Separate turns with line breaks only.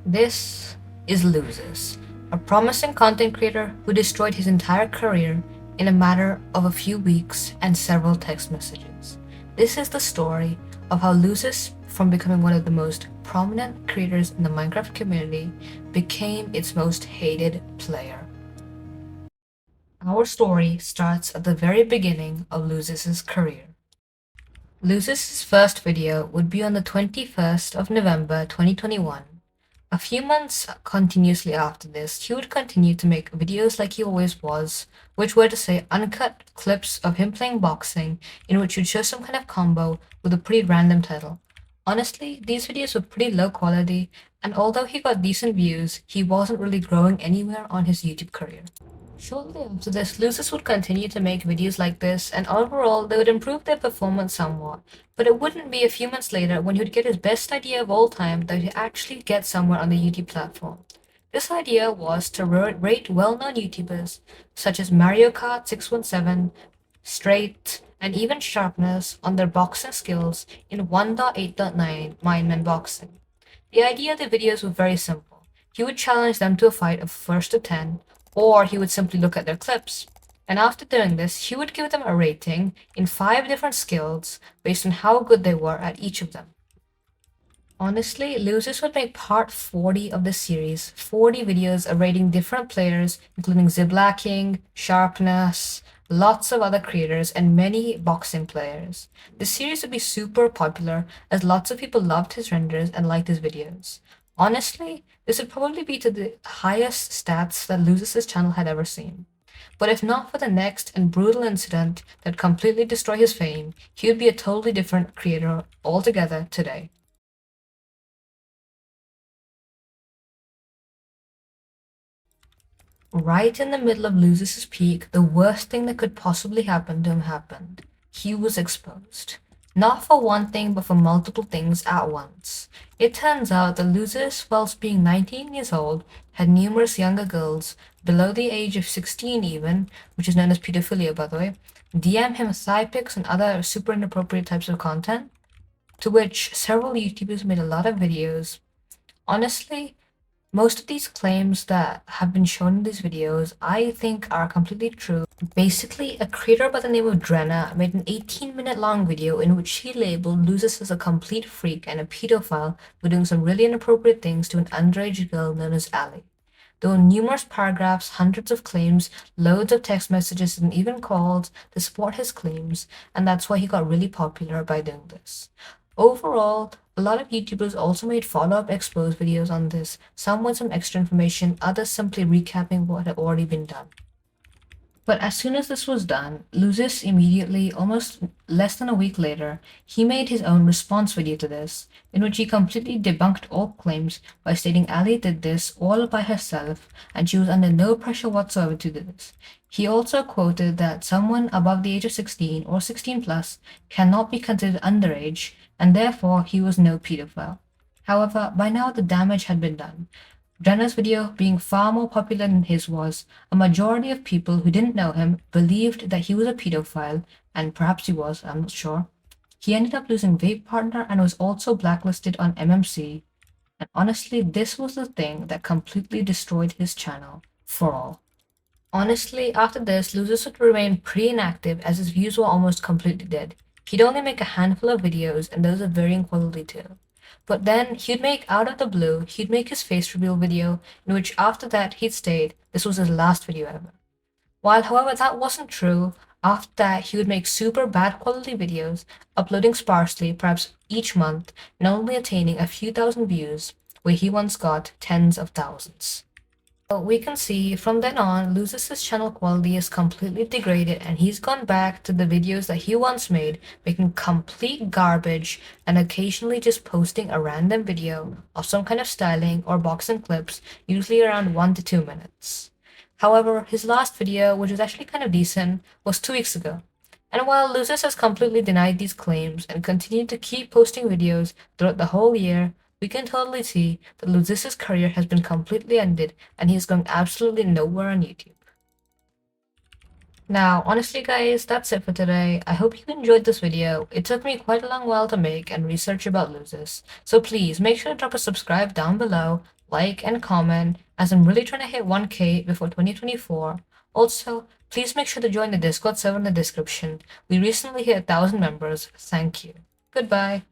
This is LUZIS, a promising content creator who destroyed his entire career in a matter of a few weeks and several text messages. This is the story of how LUZIS, from becoming one of the most prominent creators in the Minecraft community, became its most hated player. Our story starts at the very beginning of LUZIS's career. LUZIS's first video would be on the 21st of November 2021. A few months continuously after this, he would continue to make videos like he always was, which were to say uncut clips of him playing boxing in which he'd show some kind of combo with a pretty random title. Honestly, these videos were pretty low quality, and although he got decent views, he wasn't really growing anywhere on his YouTube career. Shortly after this, LUZIS would continue to make videos like this, and overall they would improve their performance somewhat, but it wouldn't be a few months later when he would get his best idea of all time that he'd actually get somewhere on the YouTube platform. This idea was to rate well-known YouTubers such as Mario Kart 617, Straight, and even Sharpness on their boxing skills in 1.8.9 Mindman Boxing. The idea of the videos was very simple. He would challenge them to a fight of first to 10, or he would simply look at their clips. And after doing this, he would give them a rating in 5 different skills based on how good they were at each of them. Honestly, LUZIS would make part 40 of this series, 40 videos of rating different players, including Ziblacking, Sharpness, lots of other creators, and many boxing players. This series would be super popular as lots of people loved his renders and liked his videos. Honestly, this would probably be to the highest stats that LUZIS' channel had ever seen. But if not for the next and brutal incident that completely destroyed his fame, he would be a totally different creator altogether today. Right in the middle of LUZIS' peak, the worst thing that could possibly happen to him happened. He was exposed. Not for one thing, but for multiple things at once. It turns out that LUZIS, whilst being 19 years old, had numerous younger girls, below the age of 16 even, which is known as pedophilia by the way, DM him thigh pics and other super inappropriate types of content, to which several YouTubers made a lot of videos. Honestly, most of these claims that have been shown in these videos, I think are completely true. Basically, a creator by the name of Drenna made an 18-minute long video in which he labeled LUZIS as a complete freak and a pedophile for doing some really inappropriate things to an underage girl known as Ali. There were numerous paragraphs, hundreds of claims, loads of text messages, and even calls to support his claims, and that's why he got really popular by doing this. Overall, a lot of YouTubers also made follow-up expose videos on this, some with some extra information, others simply recapping what had already been done. But as soon as this was done, LUZIS immediately, almost less than a week later, he made his own response video to this, in which he completely debunked all claims by stating Ali did this all by herself and she was under no pressure whatsoever to do this. He also quoted that someone above the age of 16 or 16 plus cannot be considered underage, and therefore he was no pedophile. However, by now the damage had been done. Drenna's video being far more popular than his was, a majority of people who didn't know him believed that he was a pedophile, and perhaps he was, I'm not sure. He ended up losing vape partner and was also blacklisted on MMC, and honestly this was the thing that completely destroyed his channel, for all. Honestly, after this, LUZIS would remain pretty inactive as his views were almost completely dead. He'd only make a handful of videos, and those of varying quality too. But then, he'd make out of the blue, he'd make his face reveal video, in which after that he'd stated this was his last video ever. While however that wasn't true, after that he would make super bad quality videos, uploading sparsely perhaps each month, and only attaining a few thousand views, where he once got tens of thousands. So we can see from then on, LUZIS' channel quality is completely degraded and he's gone back to the videos that he once made, making complete garbage and occasionally just posting a random video of some kind of styling or boxing clips, usually around 1 to 2 minutes. However, his last video, which was actually kind of decent, was 2 weeks ago. And while LUZIS has completely denied these claims and continued to keep posting videos throughout the whole year, we can totally see that LUZIS' career has been completely ended and he is going absolutely nowhere on YouTube. Now, honestly guys, that's it for today. I hope you enjoyed this video. It took me quite a long while to make and research about LUZIS, so please make sure to drop a subscribe down below, like, and comment, as I'm really trying to hit 1K before 2024. Also, please make sure to join the Discord server in the description. We recently hit 1,000 members. Thank you. Goodbye.